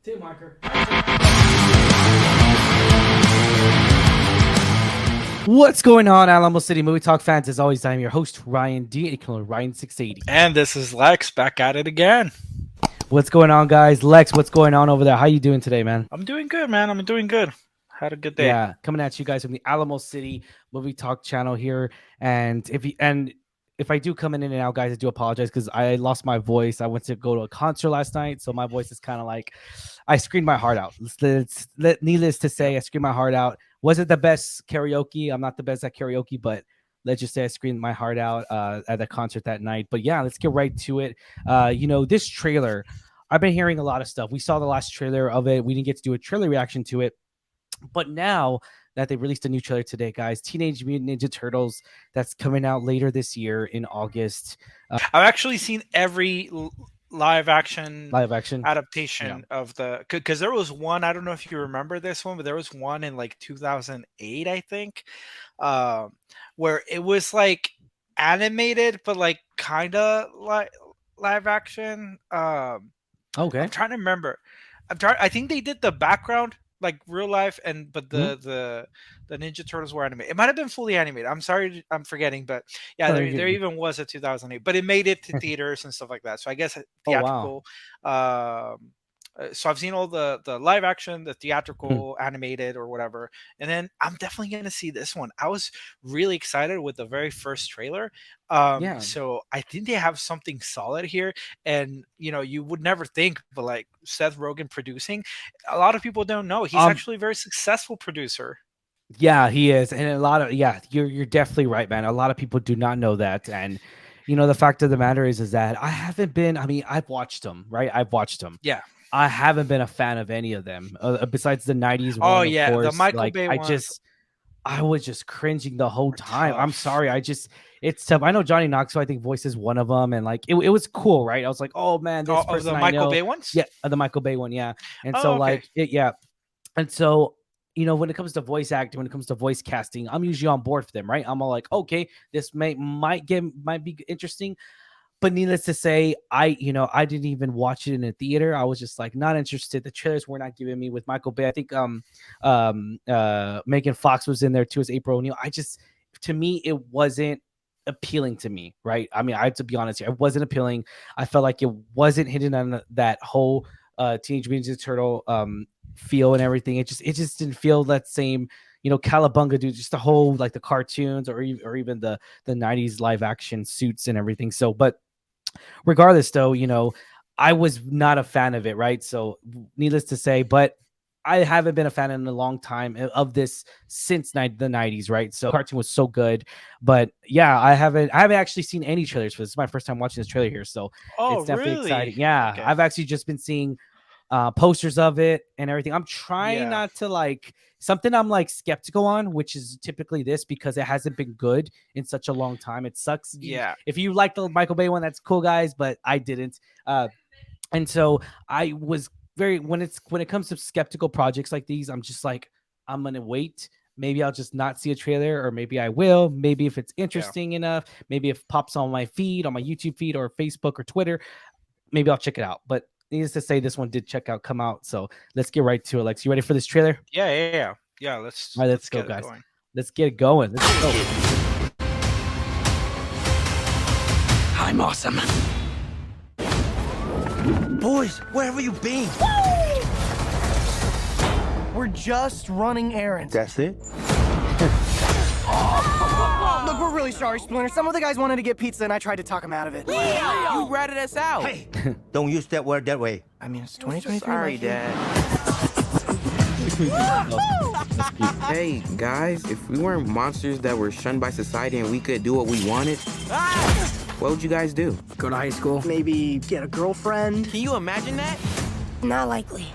Two marker. What's going on, Alamo City Movie Talk fans? As always, I'm your host, Ryan D. Ryan680. And this is Lex back at it again. What's going on, guys? Lex, what's going on over there? How you doing today, man? I'm doing good, man. I'm doing good. Had a good day. Yeah, coming at you guys from the Alamo City Movie Talk channel here. And if I do come in and out, guys, I do apologize because I lost my voice. I went to go to a concert last night, so my voice is kind of like I screamed my heart out. Needless to say, I screamed my heart out. Wasn't the best karaoke. I'm not the best at karaoke, but let's just say I screamed my heart out at the concert that night. But yeah, let's get right to it. This trailer, I've been hearing a lot of stuff. We saw the last trailer of it. We didn't get to do a trailer reaction to it. But now that they released a new trailer today, guys, Teenage Mutant Ninja Turtles, that's coming out later this year in August. I've actually seen every live action adaptation of the, because there was one, I don't know if you remember this one, but there was one in like 2008, I think, where it was like animated but like kind of like live action. Okay, I'm trying to remember. I think they did the background like real life, but the Ninja Turtles were animated. It might have been fully animated. I'm sorry, I'm forgetting, but yeah, there even was a 2008, but it made it to theaters and stuff like that. So I guess theatrical. So I've seen all the live action, the theatrical, animated or whatever, and then I'm definitely gonna see this one. I was really excited with the very first trailer. So I think they have something solid here, and you would never think, but like Seth Rogen producing, a lot of people don't know he's actually a very successful producer. Yeah, he is, and a lot of you're definitely right, man. A lot of people do not know that, and the fact of the matter is that I haven't been. I mean, I've watched them, right? I've watched them. Yeah. I haven't been a fan of any of them besides the 90s one. Oh yeah, course. the Michael Bay one. I was just cringing the whole time. I'm sorry. It's tough. I know Johnny Knoxville, I think, voices one of them, and like it was cool, right? I was like, oh man, this person the I Michael know. Bay ones. Yeah, the Michael Bay one, yeah. And okay. And so when it comes to voice acting, when it comes to voice casting, I'm usually on board for them, right? I'm all like, okay, this might be interesting. But needless to say, I didn't even watch it in a theater. I was just like not interested. The trailers were not giving me with Michael Bay. I think Megan Fox was in there too as April O'Neil. To me, it wasn't appealing to me, right? I mean, I have to be honest here. It wasn't appealing. I felt like it wasn't hitting on that whole Teenage Mutant Ninja Turtle feel and everything. It just didn't feel that same. Cowabunga, dude, just the whole like the cartoons or even the 90s live action suits and everything. So, but regardless, though, I was not a fan of it, right? So, needless to say, but I haven't been a fan in a long time of this since the 90s, right? So, the cartoon was so good, but yeah, I haven't actually seen any trailers for this. This is my first time watching this trailer here, so it's definitely exciting. Yeah, okay. I've actually just been seeing posters of it and everything. I'm trying not to like something I'm like skeptical on, which is typically this because it hasn't been good in such a long time. It sucks. Yeah. If you like the Michael Bay one, that's cool, guys, but I didn't. And so I was when it comes to skeptical projects like these, I'm just like, I'm gonna wait. Maybe I'll just not see a trailer, or maybe I will. Maybe if it's interesting enough, maybe if it pops on my feed, on my YouTube feed or Facebook or Twitter, maybe I'll check it out. But needless to say, this one did come out. So let's get right to it. Lex, you ready for this trailer? Yeah. Let's go, guys. Let's get it going. Let's go. I'm awesome. Boys, where have you been? We're just running errands. That's it? Look, we're really sorry, Splinter. Some of the guys wanted to get pizza, and I tried to talk them out of it. You ratted us out. Hey, don't use that word that way. I mean, it's 2023. Sorry, Dad. Hey, guys, if we weren't monsters that were shunned by society and we could do what we wanted, what would you guys do? Go to high school. Maybe get a girlfriend. Can you imagine that? Not likely.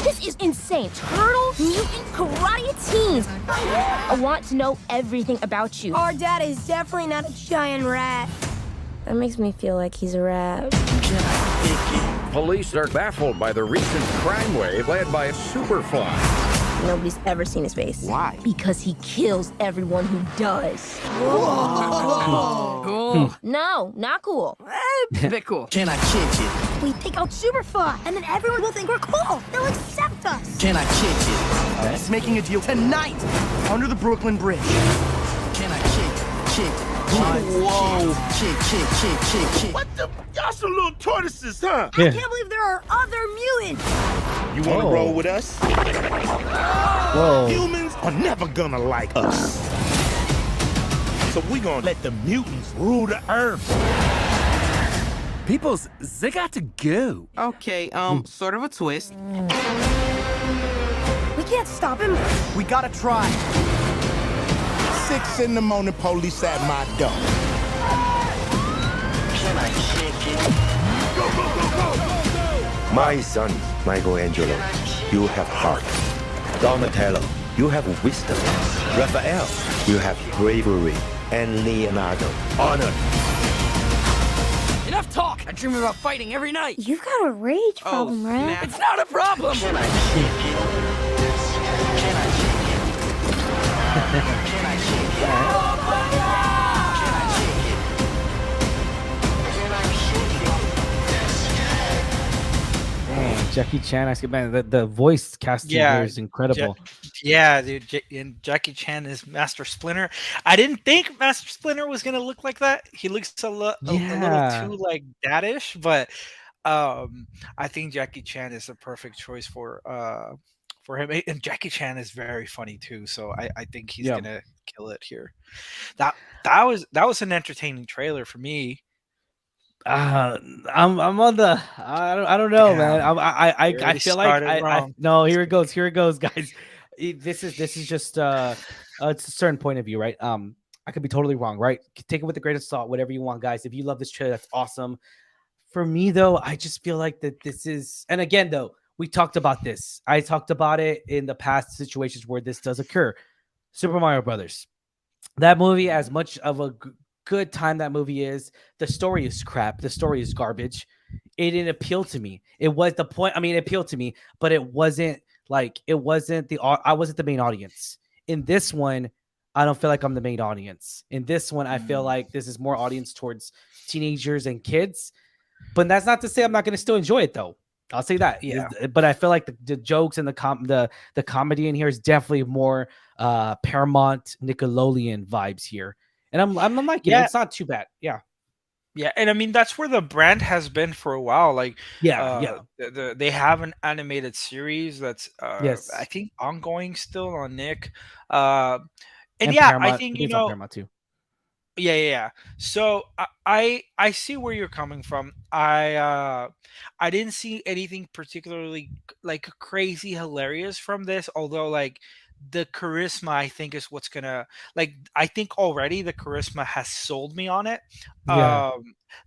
This is insane. Turtle, mutant, karate teens. I want to know everything about you. Our dad is definitely not a giant rat. That makes me feel like he's a rat. Police are baffled by the recent crime wave led by Superfly. Nobody's ever seen his face. Why? Because he kills everyone who does. Cool. No, not cool. A bit cool. Can I kick it? We take out super fun, and then everyone will think we're cool. They'll accept us. Can I kick it? He's making a deal tonight under the Brooklyn Bridge. Can I kick? Whoa. Kick. What the? Y'all some little tortoises, huh? I can't believe there are other mutants. You want to roll with us? Whoa. Humans are never gonna like us. So we gonna let the mutants rule the earth. Peoples, they got to go. Okay, sort of a twist. We can't stop him. We gotta try. 6 in the morning, police at my door. Can I kick it? My son, Michelangelo, you have heart. Donatello, you have wisdom. Raphael, you have bravery. And Leonardo, honor. Enough talk! I dream about fighting every night. You've got a rage problem, right? It's not a problem. Can I kick it? Can I kick it? Can I kick it? Jackie Chan, I skip man. The voice casting here is incredible. Dude. And Jackie Chan is Master Splinter. I didn't think Master Splinter was gonna look like that. He looks a little too like daddish, but I think Jackie Chan is the perfect choice for him. And Jackie Chan is very funny too, so I think he's gonna kill it here. That was an entertaining trailer for me. I'm on the I don't know, man. I feel like no, here it goes, guys. This is just it's a certain point of view, right? I could be totally wrong, right? Take it with a grain of salt, whatever you want, guys. If you love this trailer, that's awesome. For me though, I just feel like that this is, and again though, we talked about this. I talked about it in the past situations where this does occur. Super Mario Brothers. That movie, as much of a good time that movie is, the story is crap. The story is garbage. It didn't appeal to me. It was the point. I mean, it appealed to me, but I wasn't the main audience. In this one, I don't feel like I'm the main audience. In this one, I feel like this is more audience towards teenagers and kids. But that's not to say I'm not going to still enjoy it, though. I'll say that. Yeah. But I feel like the jokes and the comedy in here is definitely more Paramount Nickelodeon vibes here. And I'm liking it. It's not too bad. Yeah. Yeah, and I mean that's where the brand has been for a while. Like, they have an animated series that's I think ongoing still on Nick. And yeah, Paramount, I think Paramount too. Yeah. So I see where you're coming from. I didn't see anything particularly like crazy hilarious from this, although like the charisma I think is what's gonna, like, I think already the charisma has sold me on it.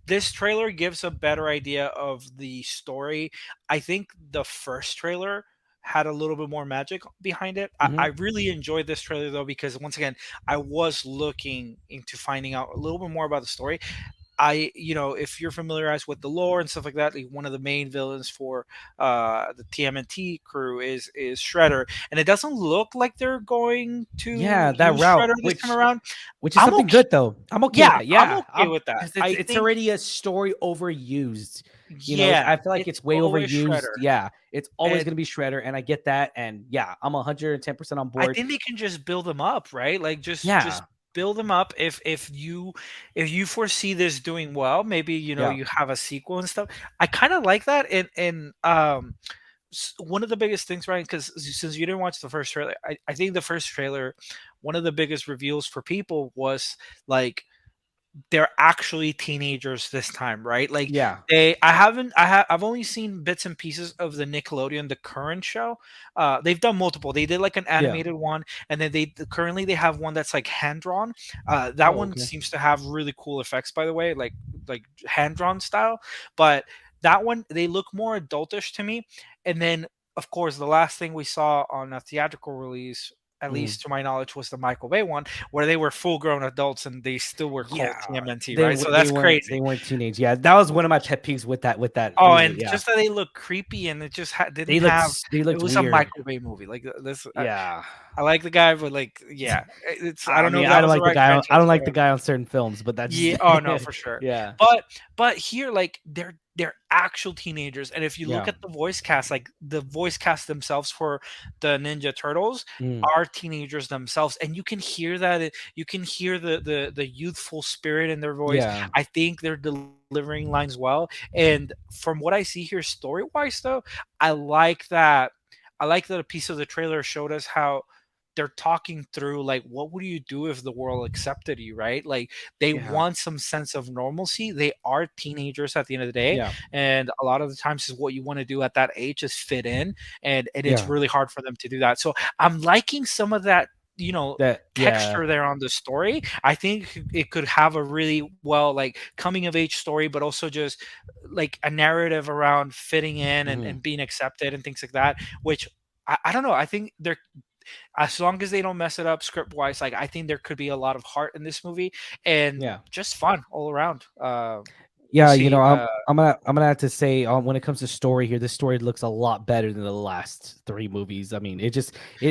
This trailer gives a better idea of the story. I think the first trailer had a little bit more magic behind it. I really enjoyed this trailer though, because once again I was looking into finding out a little bit more about the story. If you're familiarized with the lore and stuff like that, like one of the main villains for the TMNT crew is Shredder, and it doesn't look like they're going to that route Shredder this time around, which is something good though. I'm okay. I'm okay with that. It's already a story overused. I feel like it's way overused. Shredder. Yeah, it's always going to be Shredder, and I get that. And yeah, I'm 110% on board. I think they can just build them up, right? Like just build them up. If you foresee this doing well, maybe you have a sequel and stuff. I kind of like that. And one of the biggest things, right? Because since you didn't watch the first trailer, I think the first trailer, one of the biggest reveals for people was like, they're actually teenagers this time, right? Like, I've only seen bits and pieces of the Nickelodeon, the current show. They've done multiple. They did like an animated one, and then they have one that's like hand drawn. That one seems to have really cool effects, by the way, like hand drawn style. But that one, they look more adultish to me. And then, of course, the last thing we saw on a theatrical release at least to my knowledge, was the Michael Bay one, where they were full-grown adults and they still were called TMNT, right? So that's crazy. They weren't teenage. Yeah, that was one of my pet peeves with that. Oh, movie, and just that they look creepy, and it just didn't have. They looked it was weird. a Michael Bay movie, like this. Yeah, I like the guy, but like, yeah, it's. I don't know. I don't like the guy. I don't like the guy on certain films, but that's Oh no, for sure. Yeah, but here, like, they're actual teenagers, and if you look at the voice cast, like the voice cast themselves for the Ninja Turtles are teenagers themselves, and you can hear that. You can hear the youthful spirit in their voice. Yeah. I think they're delivering lines well, and from what I see here, story wise, though, I like that. I like that a piece of the trailer showed us how they're talking through, like, what would you do if the world accepted you, right? Like, they want some sense of normalcy. They are teenagers at the end of the day, and a lot of the times is what you want to do at that age is fit in, and it's really hard for them to do that. So I'm liking some of that, texture there on the story. I think it could have a really like coming of age story, but also just like a narrative around fitting in and being accepted and things like that, which I don't know. I think they're, as long as they don't mess it up script wise, like, I think there could be a lot of heart in this movie and just fun all around. I'm gonna have to say, when it comes to story here, this story looks a lot better than the last 3 movies. I mean,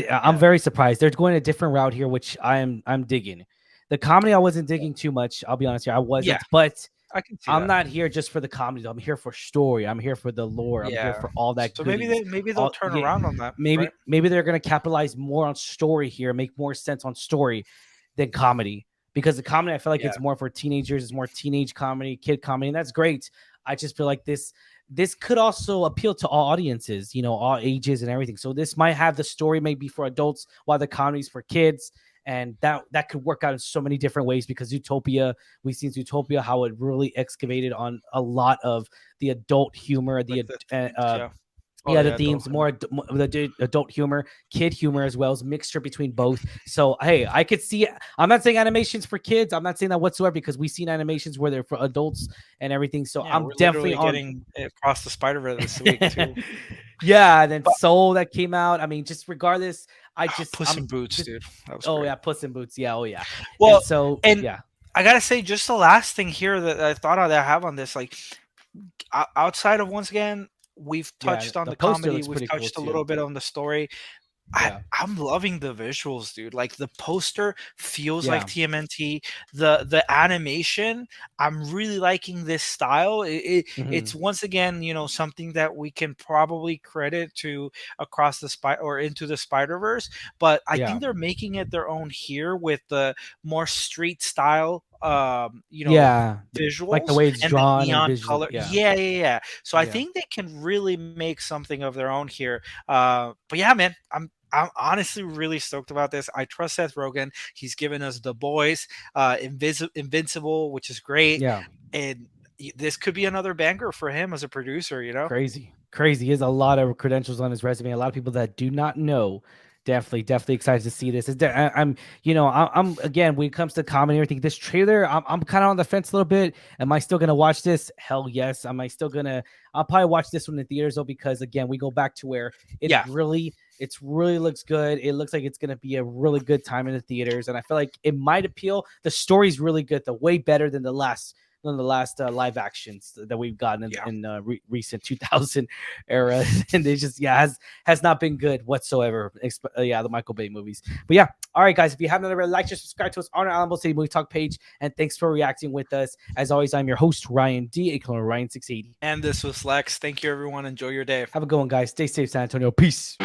I'm very surprised. They're going a different route here, which I'm digging. The comedy I wasn't digging too much. I'll be honest here, I wasn't, but I can see I'm not here just for the comedy. I'm here for story. I'm here for the lore. I'm here for all that. So maybe they'll turn around on that. Maybe they're gonna capitalize more on story here, make more sense on story than comedy. Because the comedy, I feel like it's more for teenagers. It's more teenage comedy, kid comedy, and that's great. I just feel like this could also appeal to all audiences, all ages and everything. So this might have the story maybe for adults, while the comedy's for kids. And that could work out in so many different ways, because Zootopia, we've seen Zootopia, how it really excavated on a lot of the adult humor, the themes, more the adult humor, kid humor, as well as mixture between both. So, hey, I could see, I'm not saying animations for kids. I'm not saying that whatsoever, because we've seen animations where they're for adults and everything. So I'm definitely getting Across the Spider-Verse this week too. And then Soul that came out. I mean, just regardless, Puss in Boots, dude. That was great. Puss in Boots. Yeah. Well, I gotta say, just the last thing here that I thought I have on this, like, outside of, once again, we've touched on the comedy, we've touched a little bit on the story. I'm loving the visuals, dude. Like, the poster feels like TMNT. The animation, I'm really liking this style. It's once again, something that we can probably credit to Across the Into the Spider-Verse, but I think they're making it their own here with the more street style visuals, like the way it's drawn, the neon and color. So I think they can really make something of their own here. But yeah, man, I'm honestly really stoked about this. I trust Seth Rogen. He's given us The Boys, Invincible, which is great. And this could be another banger for him as a producer, Crazy. He has a lot of credentials on his resume. A lot of people that do not know. Definitely excited to see this. I'm again, when it comes to comedy and everything, this trailer, I'm kind of on the fence a little bit. Am I still gonna watch this? Hell yes. I'll probably watch this one in the theaters though, because again, we go back to where it really looks good. It looks like it's gonna be a really good time in the theaters, and I feel like it might appeal. The story's really good, though, way better than the last live actions that we've gotten in recent 2000 era, and they just has not been good whatsoever. The Michael Bay movies. But all right, guys, if you haven't already, like or subscribe to us on our Alamo City Movie Talk page, and thanks for reacting with us. As always, I'm your host Ryan D, aka Ryan 680, and this was Lex. Thank you, everyone. Enjoy your day. Have a good one, guys. Stay safe, San Antonio. Peace.